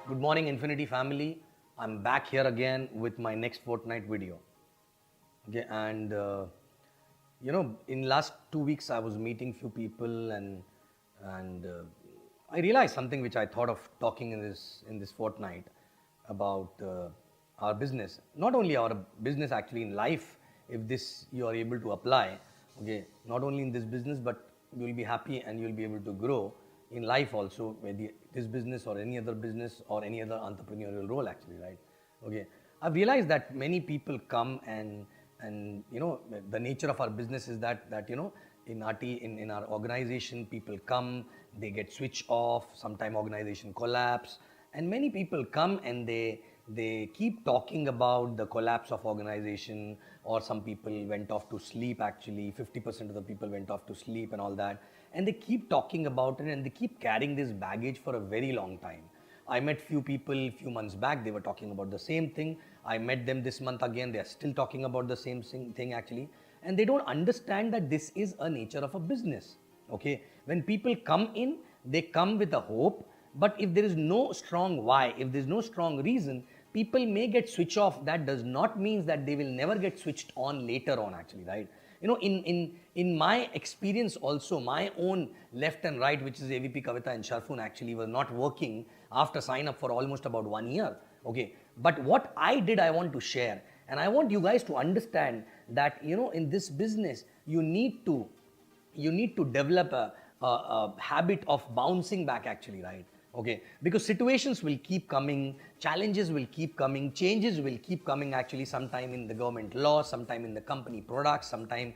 Good morning, Infiniti family. I'm back here again with my next fortnight video. Okay, and in last 2 weeks I was meeting few people, and I realized something which I thought of talking in this fortnight about our business. Not only our business, actually in life. If this you are able to apply, okay, not only in this business, but you will be happy and you will be able to grow in life also, whether this business or any other business or any other entrepreneurial role, actually, right? Okay, I've realized that many people come and the nature of our business is that in in our organization, people come, they get switch off, sometime organization collapse, and many people come and they keep talking about the collapse of organization, or some people went off to sleep. Actually 50% of the people went off to sleep and all that, and they keep talking about it, and they keep carrying this baggage for a very long time. I met few people few months back, they were talking about the same thing. I met them this month again, they are still talking about the same thing actually. And they don't understand that this is a nature of a business. Okay, when people come in, they come with a hope, but if there is no strong why, if there is no strong reason, people may get switched off. That does not mean that they will never get switched on later on, actually, right? In my experience also, my own left and right, which is AVP Kavita and Sharfun, actually were not working after sign up for almost about 1 year. Okay, but what I did, I want to share, and I want you guys to understand that in this business you need to develop a habit of bouncing back, actually, right? Okay, because situations will keep coming, challenges will keep coming, changes will keep coming, actually, sometime in the government law, sometime in the company products, sometime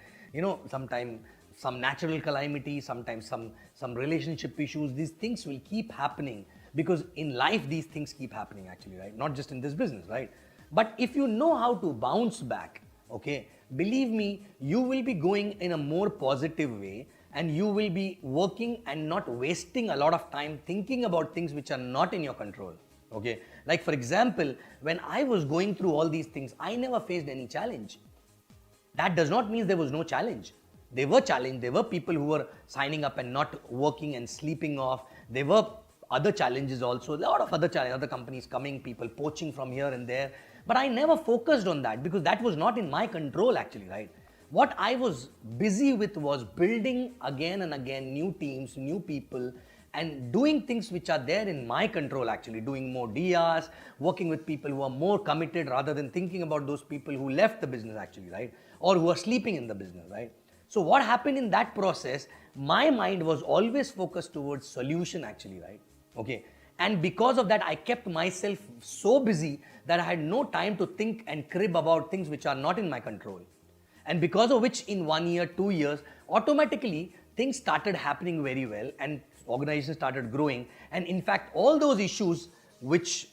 sometime some natural calamity, sometimes some relationship issues. These things will keep happening, because in life these things keep happening, actually, right? Not just in this business, right? But if you know how to bounce back, okay, believe me, you will be going in a more positive way, and you will be working and not wasting a lot of time thinking about things which are not in your control. Okay, like for example, when I was going through all these things, I never faced any challenge. That does not mean there was no challenge. There were challenge. There were people who were signing up and not working and sleeping off. There were other challenges also. A lot of other companies coming, people poaching from here and there. But I never focused on that, because that was not in my control, actually, right? What I was busy with was building again and again new teams, new people, and doing things which are there in my control, actually, doing more DRs, working with people who are more committed, rather than thinking about those people who left the business, actually, right? Or who are sleeping in the business, right? So what happened in that process, my mind was always focused towards solution, actually, right? Okay, and because of that, I kept myself so busy that I had no time to think and crib about things which are not in my control. And because of which, in 1 year, 2 years, automatically things started happening very well, and organizations started growing. And in fact, all those issues which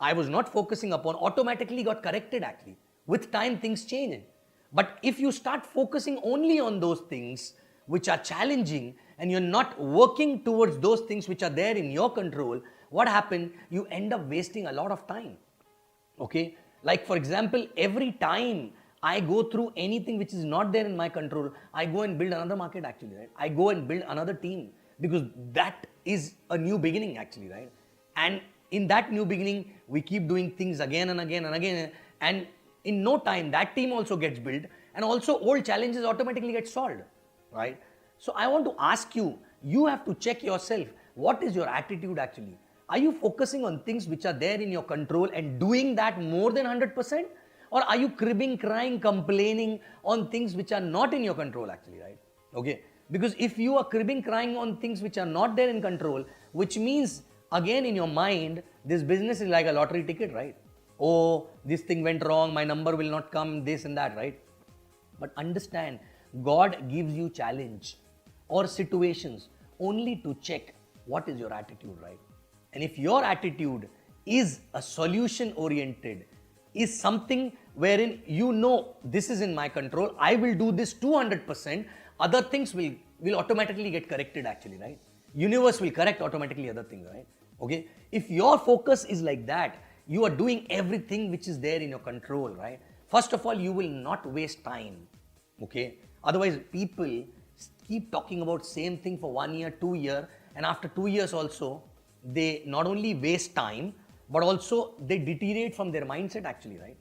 I was not focusing upon automatically got corrected, actually. With time, things changed. But if you start focusing only on those things which are challenging, and you're not working towards those things which are there in your control, what happened? You end up wasting a lot of time. Okay, like for example, every time I go through anything which is not there in my control, I go and build another market, actually, right? I go and build another team, because that is a new beginning, actually, right? And in that new beginning, we keep doing things again and again and again, and in no time that team also gets built, and also old challenges automatically get solved, right? So I want to ask you, you have to check yourself, what is your attitude, actually? Are you focusing on things which are there in your control and doing that more than 100%? Or are you cribbing, crying, complaining on things which are not in your control, actually, right? Okay, because if you are cribbing, crying on things which are not there in control, which means, again, in your mind, this business is like a lottery ticket, right? Oh, this thing went wrong, my number will not come, this and that, right? But understand, God gives you challenge or situations only to check what is your attitude, right? And if your attitude is a solution oriented, is something wherein this is in my control, I will do this 200%, other things will automatically get corrected, actually, right? Universe will correct automatically other things, right? Okay, if your focus is like that, you are doing everything which is there in your control, right? First of all, you will not waste time. Okay, otherwise people keep talking about same thing for 1 year, 2 year, and after 2 years also, they not only waste time, but also they deteriorate from their mindset actually, right?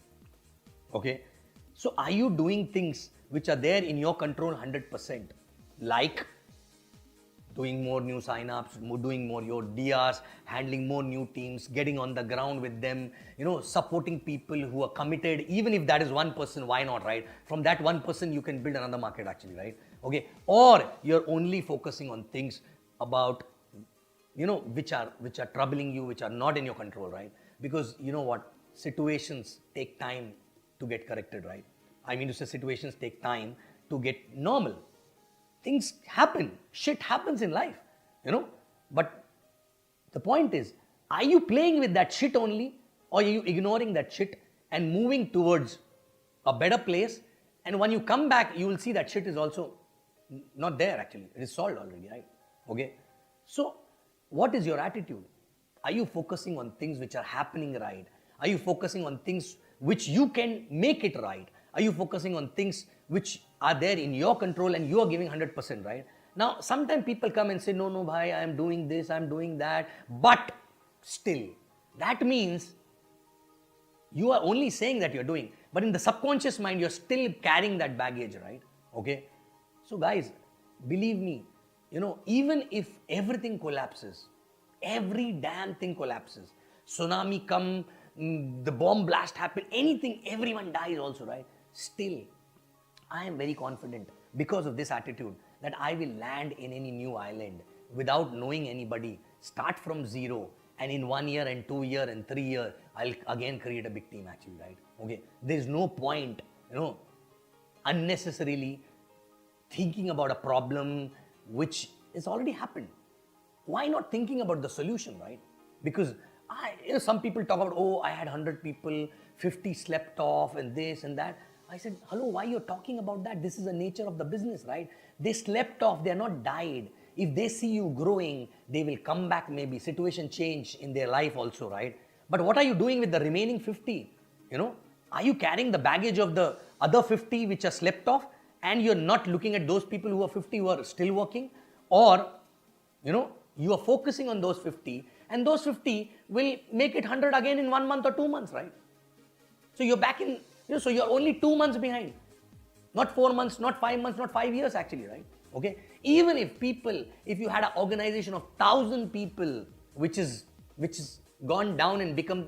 Okay. So are you doing things which are there in your control 100%? Like doing more new sign-ups, doing more your DRs, handling more new teams, getting on the ground with them, supporting people who are committed. Even if that is one person, why not, right? From that one person, you can build another market actually, right? Okay. Or you're only focusing on things about, which are troubling you, which are not in your control, right? Because you know what? Situations take time to get corrected, right? I mean to say situations take time to get normal. Things happen, shit happens in life, but the point is, are you playing with that shit only, or are you ignoring that shit and moving towards a better place? And when you come back, you will see that shit is also not there actually, it is solved already, right? Okay. So what is your attitude? Are you focusing on things which are happening right? Are you focusing on things which you can make it right? Are you focusing on things which are there in your control and you are giving 100%, right? Now, sometimes people come and say, no, bhai, I am doing this, I am doing that. But still, that means you are only saying that you're doing. But in the subconscious mind, you're still carrying that baggage, right? Okay. So guys, believe me, even if everything collapses, every damn thing collapses, tsunami come, the bomb blast happen, anything, everyone dies also, right? Still, I am very confident because of this attitude that I will land in any new island without knowing anybody, start from zero, and in 1 year and 2 year and 3 year, I'll again create a big team actually, right? Okay. There's no point, unnecessarily thinking about a problem which has already happened. Why not thinking about the solution, right? Because some people talk about, oh, I had 100 people, 50 slept off and this and that. I said, hello, why you're talking about that? This is the nature of the business, right? They slept off, they're not died. If they see you growing, they will come back maybe, situation change in their life also, right? But what are you doing with the remaining 50? Are you carrying the baggage of the other 50 which are slept off, and you're not looking at those people who are 50 who are still working? Or, you are focusing on those 50, and those 50 will make it 100 again in 1 month or 2 months, right? So you're back in, so you're only 2 months behind. Not 4 months, not 5 months, not 5 years actually, right? Okay. Even if you had an organization of 1,000 people, which is gone down and become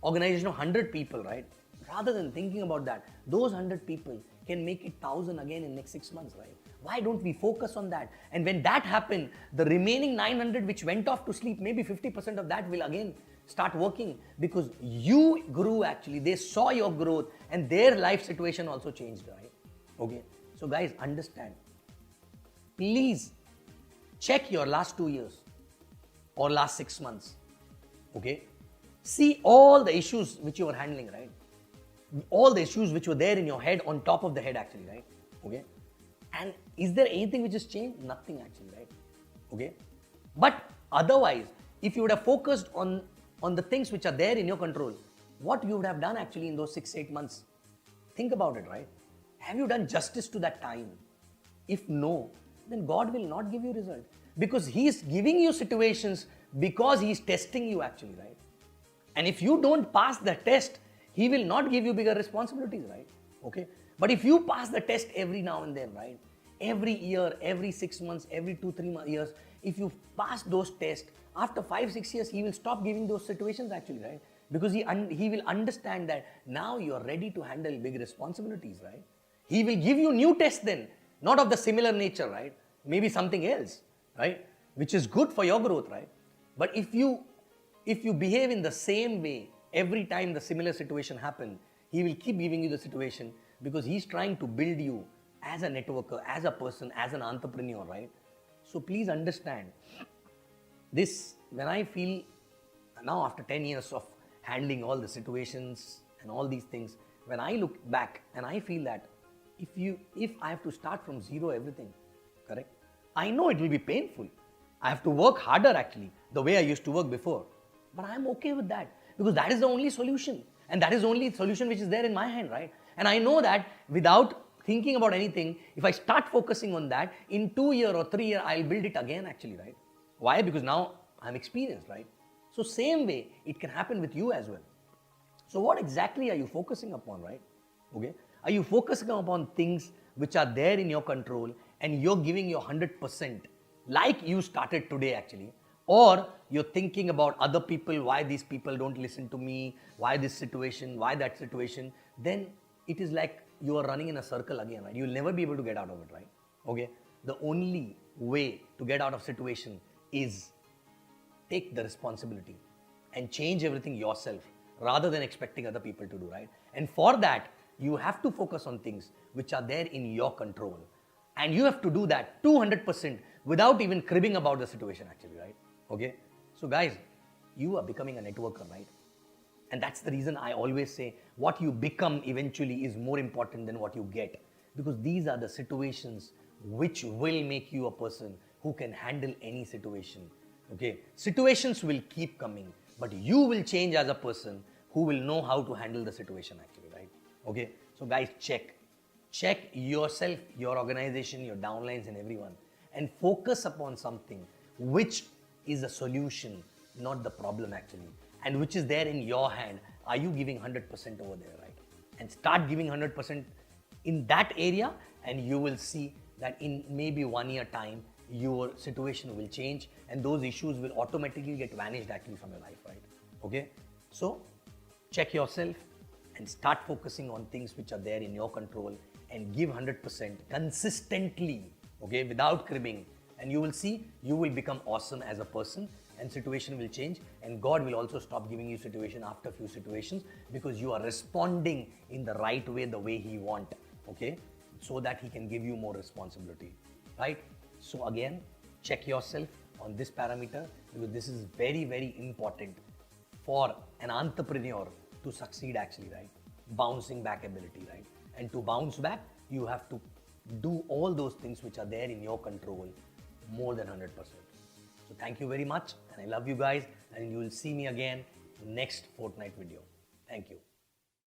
organization of 100 people, right? Rather than thinking about that, those 100 people can make it 1,000 again in next 6 months, right? Why don't we focus on that? And when that happened, the remaining 900 which went off to sleep, maybe 50% of that will again start working, because you grew actually. They saw your growth and their life situation also changed, right? Okay. So guys, understand. Please check your last 2 years or last 6 months. Okay. See all the issues which you were handling, right? All the issues which were there in your head, on top of the head actually, right? Okay. And is there anything which has changed? Nothing actually, right? Okay. But otherwise, if you would have focused on the things which are there in your control, what you would have done actually in those 6-8 months? Think about it, right? Have you done justice to that time? If no, then God will not give you result, because He is giving you situations because He is testing you actually, right? And if you don't pass the test, He will not give you bigger responsibilities, right? Okay. But if you pass the test every now and then, right? Every year, every 6 months, every 2-3 years, if you pass those tests, after 5-6 years, He will stop giving those situations actually, right? Because He will understand that now you are ready to handle big responsibilities, right? He will give you new tests then, not of the similar nature, right? Maybe something else, right? Which is good for your growth, right? But if you behave in the same way every time the similar situation happens, He will keep giving you the situation, because He's trying to build you as a networker, as a person, as an entrepreneur, right? So please understand this. When I feel now, after 10 years of handling all the situations and all these things, when I look back and I feel that if I have to start from zero everything, correct? I know it will be painful. I have to work harder actually, the way I used to work before. But I'm okay with that, because that is the only solution. And that is the only solution which is there in my hand, right? And I know that without thinking about anything, if I start focusing on that, in 2 years or 3 years, I'll build it again actually, right? Why? Because now I'm experienced, right? So same way, it can happen with you as well. So what exactly are you focusing upon, right? Okay. Are you focusing upon things which are there in your control and you're giving your 100% like you started today actually? Or you're thinking about other people, why these people don't listen to me, why this situation, why that situation? Then it is like you are running in a circle again, right? You'll never be able to get out of it, right? Okay. The only way to get out of situation is take the responsibility and change everything yourself rather than expecting other people to do, right? And for that, you have to focus on things which are there in your control. And you have to do that 200% without even cribbing about the situation actually, right? Okay? So guys, you are becoming a networker, right? And that's the reason I always say what you become eventually is more important than what you get. Because these are the situations which will make you a person who can handle any situation. Okay? Situations will keep coming, but you will change as a person who will know how to handle the situation actually, right? Okay? So guys, check yourself, your organization, your downlines and everyone, and focus upon something which is a solution, not the problem actually, and which is there in your hand. Are you giving 100% over there, right? And start giving 100% in that area, and you will see that in maybe 1 year time your situation will change and those issues will automatically get vanished actually from your life, right? Okay? So check yourself and start focusing on things which are there in your control and give 100% consistently, okay, without cribbing, and you will see you will become awesome as a person and situation will change, and God will also stop giving you situation after few situations because you are responding in the right way, the way He want, okay, so that He can give you more responsibility, right? So again, check yourself on this parameter because this is very, very important for an entrepreneur to succeed actually, right? Bouncing back ability, right? And to bounce back, you have to do all those things which are there in your control more than 100%. So thank you very much and I love you guys, and you will see me again next fortnight video. Thank you.